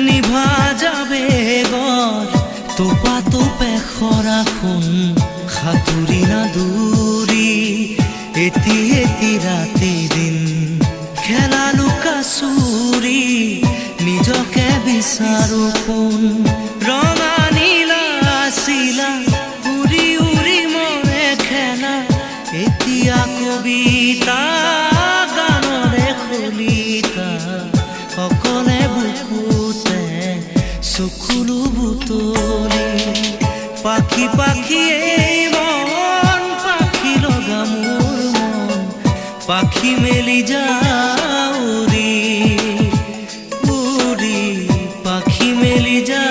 নিভা যাবে গড় তোপা তোপে খৰাখন সাঁতুৰি নাদুৰি এটি এটি ৰাতি দিন খেলা লুকা চুৰি নিজকে বিচাৰো কোন ৰঙা নীলা চিলা উৰি উৰি মৰে খেলা এতিয়া কবিতা গানৰে খলিতা অকলে বুকুতে চকুলো বুটলি পাখি পাখি এই মন পাখি লগা মোৰ মন পাখি মেলি যাউৰি উৰি পাখি মেলি যা